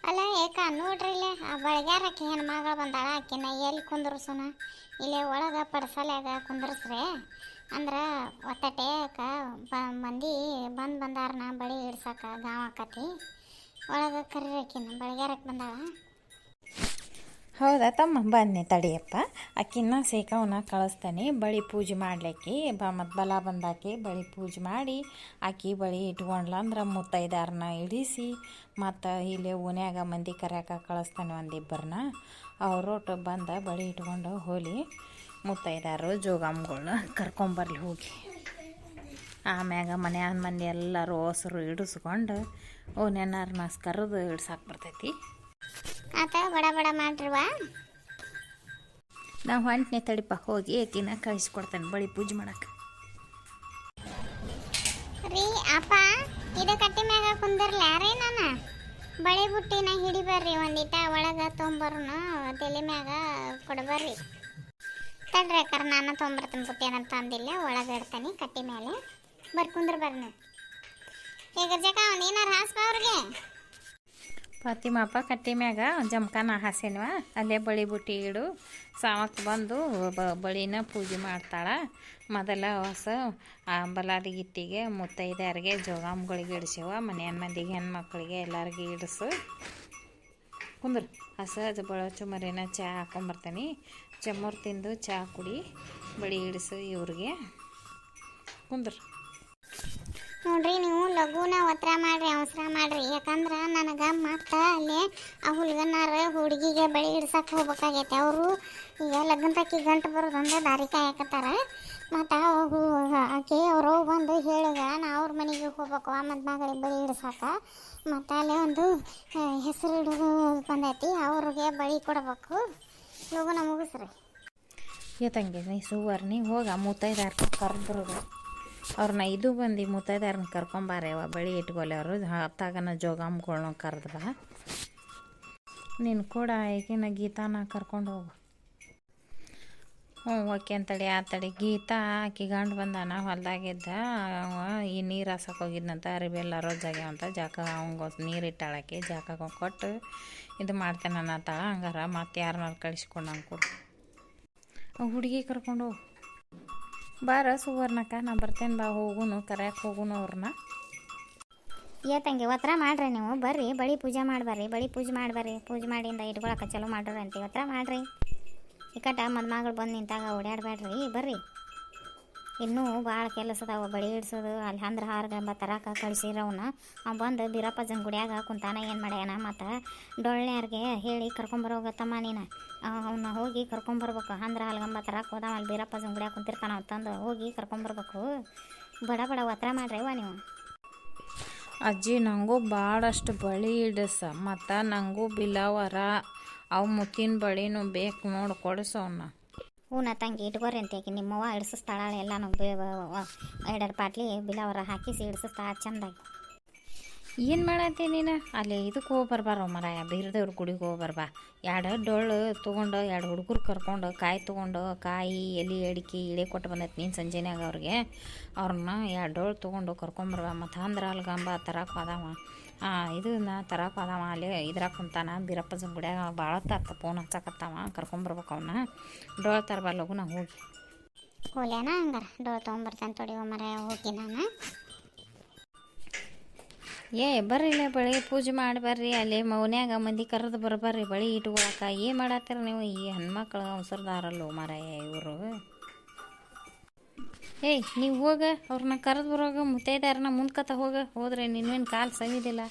ಅಲ್ಲ ಏಕ ನೋಡ್ರಿ ಇಲ್ಲೇ ಆ ಬಳಗ್ಯಾರ ಆಕಿ ಹೆಣ್ಮಗಳು ಬಂದಾಳ ಆಕಿನ ಎಲ್ಲಿ ಕುಂದ್ರಸುನ ಇಲ್ಲೇ ಒಳಗೆ ಪಡ್ಸಲ್ಯಾಗ ಕುಂದ್ರಸ್ರೆ ಅಂದ್ರೆ ಒತ್ತಟೇಕ ಮಂದಿ ಬಂದಾರನ ಬಳಿ ಇಡ್ಸಕ ಗಾಂವ್ ಆಕತಿ ಒಳಗೆ ಕರ್ರಿ ಆಕಿನ ಬಳಗ್ಯಾರಕ್ಕೆ ಬಂದಾಳ. ಹೌದಾ ತಮ್ಮ ಬನ್ನಿ ತಡಿಯಪ್ಪ, ಅಕ್ಕಿನ್ನ ಸೇಕವನ್ನ ಕಳಿಸ್ತಾನೆ ಬಳಿ ಪೂಜೆ ಮಾಡ್ಲಿಕ್ಕೆ ಮತ್ತು ಬಲ ಬಂದಾಕಿ ಬಳಿ ಪೂಜೆ ಮಾಡಿ ಆಕಿ ಬಳಿ ಇಟ್ಕೊಂಡ್ಲ ಅಂದ್ರೆ ಮುತ್ತೈದಾರನ್ನ ಇಳಿಸಿ ಮತ್ತು ಇಲ್ಲಿ ಓನ್ಯಾಗ ಮಂದಿ ಕರ್ಯಾಕ ಕಳಿಸ್ತಾನೆ ಒಂದಿಬ್ಬರನ್ನ. ಅವ್ರೊಟ್ಟು ಬಂದ ಬಳಿ ಇಟ್ಕೊಂಡು ಹೋಲಿ ಮುತ್ತೈದಾರು ಜೋಗಮ್ಗಳನ್ನ ಕರ್ಕೊಂಬರ್ಲಿ ಹೋಗಿ. ಆಮ್ಯಾಗ ಮನ್ಯಾನ ಮಂದಿ ಎಲ್ಲರೂ ಹೊಸರು ಇಡಿಸ್ಕೊಂಡು ಓನ್ಯಾನಾರನ್ನ ಕರೆದು ಇಡ್ಸಾಕೆ ಬರ್ತೈತಿ. ಆತ ಬಡ ಬಡ ಮಾಡ್ರಿವಾ. ನಾವು ಹೊಂಟ್ನೆ ತಡಿಪ ಹೋಗಿ ಆಕಿನ ಕಳಿಸ್ಕೊಡ್ತೇನೆ ಬಳಿ ಪೂಜೆ ಮಾಡಕ್ಕೆ. ರೀ ಅಪ್ಪ ಇದು ಕಟ್ಟಿ ಮ್ಯಾಗ ಕುಂದರ್ಲ್ಯಾರೀ ನಾನು ಬಳಿ ಬುಟ್ಟಿನ ಹಿಡಿಬರ್ರಿ ಒಂದಿಟ ಒಳಗೆ ತೊಂಬರ್ನು ತಲೆ ಮ್ಯಾಗ ಕೊಡ್ಬರ್ರಿ. ತಡ್ರಿ ಅಕ್ಕಾರ ನಾನು ತೊಂಬರ್ತೀನಿ ಬುಟ್ಟಿ ಏನಂತ ಅಂದಿಲ್ಲ ಒಳಗೆ ಇಡ್ತೀನಿ ಕಟ್ಟಿ ಮೇಲೆ ಕುಂದ್ರ ಬರ್ರಿ. ಈಗ ಜಕ ಒಂದು ಏನಾರು ಹಾಸ್ಪ ಅವ್ರಿಗೆ. ಫಾತಿಮಪ್ಪ ಕಟ್ಟಿ ಮ್ಯಾಗ ಜಮ್ಕಾನ ಹಾಸೇನ್ವ ಅಲ್ಲೇ ಬಳಿ ಬುಟ್ಟಿ ಇಡು ಸಾವಕ್ಕೆ ಬಂದು ಬಳಿನ ಪೂಜೆ ಮಾಡ್ತಾಳೆ. ಮೊದಲ ಹೊಸ ಬಲಾದಿ ಗಿತ್ತಿಗೆ ಮುತ್ತೈದೆಯರಿಗೆ ಜೋಗಾಮ್ಗಳಿಗೆ ಇಡಿಸ್ಯವ ಮನೆಯ ಮಂದಿಗೆ ಹೆಣ್ಮಕ್ಳಿಗೆ ಎಲ್ಲರಿಗೆ ಇಡಿಸು ಕುಂದ್ರು. ಹಸ ಬಳಚು ಮರಿನ ಚಹಾ ಹಾಕೊಂಬರ್ತೀನಿ ಚಮ್ಮೂರು ತಿಂದು ಚಹಾ ಕುಡಿ ಬಳಿ ಇಡಿಸು ಇವ್ರಿಗೆ ಕುಂದ್ರು. ನೋಡ್ರಿ ನೀವು ಲಘುನ ಒತ್ತರ ಮಾಡ್ರಿ ಅವಸರ ಮಾಡ್ರಿ ಯಾಕಂದ್ರೆ ನನಗೆ ಮತ್ತೆ ಅಲ್ಲೇ ಆ ಹುಲ್ಗನಾರ ಹುಡುಗಿಗೆ ಬಳಿ ಇಡ್ಸಕ್ಕೆ ಹೋಗ್ಬೇಕಾಗೈತೆ. ಅವರು ಈಗ ಲಗ್ನತಕ್ಕಿ ಗಂಟು ಬರೋದಂದ್ರೆ ದಾರಿ ಕಾಯಕತ್ತಾರ. ಮತ್ತು ಆಕೆ ಅವರು ಬಂದು ಹೇಳಿಗ ನಾ ಅವ್ರ ಮನೆಗೆ ಹೋಗ್ಬೇಕು ಮತ್ತು ಮಗಳಿಗೆ ಬಳಿ ಇಡ್ಸಕ್ಕೆ. ಮತ್ತು ಅಲ್ಲೇ ಒಂದು ಹೆಸರು ಇಡೋದು ಬಂದೈತಿ ಅವ್ರಿಗೆ ಬಳಿ ಕೊಡ್ಬೇಕು. ಲಘುನ ಮುಗಿಸ್ರಿ. ತಂಗಿ ನೀ ಸುವರ್ಣಿ ಹೋಗ ಮುತ್ತೈದಾರ ಕರೆದ್ಬರೋದು ಅವ್ರನ್ನ ಇದು ಬಂದು ಮುತ್ತೈದಾರನ್ನ ಕರ್ಕೊಂಬಾರ್ಯವ ಬಳಿ ಇಟ್ಕೊಲೆ ಅವರು ಹತ್ತಾಗನ ಜೋಗಾಮ್ಗಳ್ನ ಕರೆದು ಬಾ. ನೀನು ಕೂಡ ಈಗಿನ ಗೀತಾನ ಕರ್ಕೊಂಡು ಹೋಗು. ಓಕೆ ಅಂತಡಿ ಆ ತಡಿ ಗೀತಾ ಆಕಿ ಗಂಡು ಬಂದಾನ ಹೊಲ್ದಾಗಿದ್ದ ಈ ನೀರು ಹಾಸಕ್ಕೆ ಹೋಗಿದ್ನಂತ ಅರಿಬಿ ಎಲ್ಲ ರೋಜಾಗ್ಯಾವಂತ ಜಾಕ ಅವಂಗೆ ನೀರು ಇಟ್ಟಾಳಕ್ಕೆ ಜಾಕ ಕೊಟ್ಟು ಇದು ಮಾಡ್ತೇನೆ ಅನ್ನತ್ತಾಳ. ಹಂಗಾರ ಮತ್ತೆ ಯಾರನ್ನಾರು ಕಳಿಸ್ಕೊಂಡು ಹಂಗೆ ಕೊಡು ಹುಡುಗಿ ಕರ್ಕೊಂಡು ಹೋಗು. ಬಾರ ಸುವರ್ಣಕ್ಕ ನಾ ಬರ್ತೇನೆ ಬಾ ಹೋಗುನು ಕರ್ಯಾಕೆ ಹೋಗುನು ಅವ್ರನ್ನ. ತಂಗಿ ಒತ್ತರ ಮಾಡ್ರಿ ನೀವು ಬರ್ರಿ ಬಳಿ ಪೂಜೆ ಮಾಡ್ಬರ್ರಿ ಬಳಿ ಪೂಜೆ ಮಾಡ್ಬರ್ರಿ ಪೂಜೆ ಮಾಡಿಂದ ಇಟ್ಕೊಳಕ್ಕೆ ಚಲೋ ಮಾಡ್ರಿ ಅಂತ ಒತ್ತರ ಮಾಡ್ರಿ. ಇಕ್ಕಟ್ಟ ಮದುಮಗಳು ಬಂದು ನಿಂತಾಗ ಓಡಾಡಬೇಡ್ರಿ ಬರ್ರಿ. ಇನ್ನೂ ಭಾಳ ಕೆಲಸ ಅದಾವ ಬಳಿ ಇಡ್ಸೋದು ಅಲ್ಲಿ ಅಂದ್ರೆ ಹಾರ್ಗಂಬ ತರಕ ಕಳಿಸಿರವನ್ನ ಅವ್ನು ಬಂದು ಬೀರಪ್ಪಜನ ಗುಡಿಯಾಗ ಕುಂತಾನ ಏನು ಮಾಡ್ಯಾನ. ಮತ್ತು ಡೊಳ್ಳ್ಯಾರಿಗೆ ಹೇಳಿ ಕರ್ಕೊಂಬರೋಗತ್ತಮ್ಮ ನೀನು ಅವನ್ನ ಹೋಗಿ ಕರ್ಕೊಂಬರ್ಬೇಕು. ಅಂದ್ರೆ ಅಲ್ಗಂಬ ತರಕ್ಕೆ ಹೋದಾವ ಅಲ್ಲಿ ಬೀರಪ್ಪಜನ ಗುಡಿಯಾಗ ಕುಂತಿರ್ತಾನ ಅಂತಂದು ಹೋಗಿ ಕರ್ಕೊಂಬರ್ಬೇಕು. ಬಡ ಬಡ ಒತ್ತರ ಮಾಡ್ರಿವ ನೀವು. ಅಜ್ಜಿ ನನಗೂ ಭಾಳಷ್ಟು ಬಳಿ ಇಡಿಸ ಮತ್ತು ನನಗೂ ಬಿಲವರ ಅವು ಮುತ್ತಿನ ಬಳಿನೂ ಬೇಕು ನೋಡಿ ಕೊಡಿಸೋಣ. ಹೂನ ತಂಗಿ ಇಟ್ಕೋರಿ ಅಂತೇಕಿ ನಿಮ್ಮವ್ವ ಇಡಿಸ್ತಾಳೆ ಎಲ್ಲನೂ ಎರಡೆರಡು ಪಾಟ್ಲಿ ಬಿಲವರ ಹಾಕಿಸಿ ಇಡಿಸ್ತಾಳೆ ಚಂದಾಗಿ. ಏನು ಮಾಡತ್ತಿ ನೀನು ಅಲ್ಲಿ ಇದಕ್ಕೆ ಹೋಗಿ ಬರ್ಬಾರೋ ಮರಾಯ ಬೀರದೇವ್ರ ಗುಡಿಗೆ ಹೋಗಿ ಬರ್ಬಾ. ಎರಡು ಡೊಳ್ಳು ತೊಗೊಂಡು ಎರಡು ಹುಡುಗರು ಕರ್ಕೊಂಡು ಕಾಯಿ ತೊಗೊಂಡು ಕಾಯಿ ಎಲೆ ಅಡಿಕೆ ಇಳೆ ಕೊಟ್ಟು ಬಂದೈತಿ ನೀನು ಸಂಜೆನಾಗ ಅವ್ರನ್ನ ಎರಡು ಡೊಳ್ಳು ತೊಗೊಂಡು ಕರ್ಕೊಂಬರ್ಬ. ಮತ್ತು ಅಂದ್ರೆ ಅಲ್ಗಂಬ ತರಕ್ಕೆ ಹೋದವ ಇದನ್ನ ತರಕ್ಕೆ ಹೋದವ ಅಲ್ಲಿ ಇದ್ರಾಗ ಕುಂತಾನ ಬೀರಪ್ಪಜನ ಗುಡಿಯಾಗ ಭಾಳ ತಾತ ಫೋನ್ ಹಚ್ಚಕತ್ತಾವ ಕರ್ಕೊಂಬರ್ಬೇಕು ಅವನ್ನ. ಡೊಳ್ಳು ತರಬ ಲಘುನ ಹೋಗಿ ಹೋಲ್ಯಾನ ಹಂಗಾರ ಡೊಳ್ಳು ತೊಗೊಂಬರ್ತೇನೆ ತೊಡಿಯೋ ಮರ ಹೋಗಿ ನಾನು. ಬರ್ರಿ ಇಲ್ಲ ಬಳಿ ಪೂಜೆ ಮಾಡಿ ಬರ್ರಿ ಅಲ್ಲಿ ಮೌನ್ಯಾಗ ಮಂದಿ ಕರೆದು ಬರ್ಬರ್ರಿ ಬಳಿ ಇಟ್ಕೊಳಕ. ಏನು ಮಾಡತ್ತೀರ ನೀವು ಈ ಹೆಣ್ಮಕ್ಳು ಅವಸರದಾರಲ್ಲೋ ಮಾರಾಯ ಇವರು. ನೀವು ಹೋಗ ಅವ್ರನ್ನ ಕರೆದು ಬರೋಗ ಮುತ್ತೈದಾರನ್ನ ಮುಂದ್ಕತ್ತ ಹೋದ್ರೆ ನೀವೇನು ಕಾಲು ಸವಿದಿಲ್ಲ.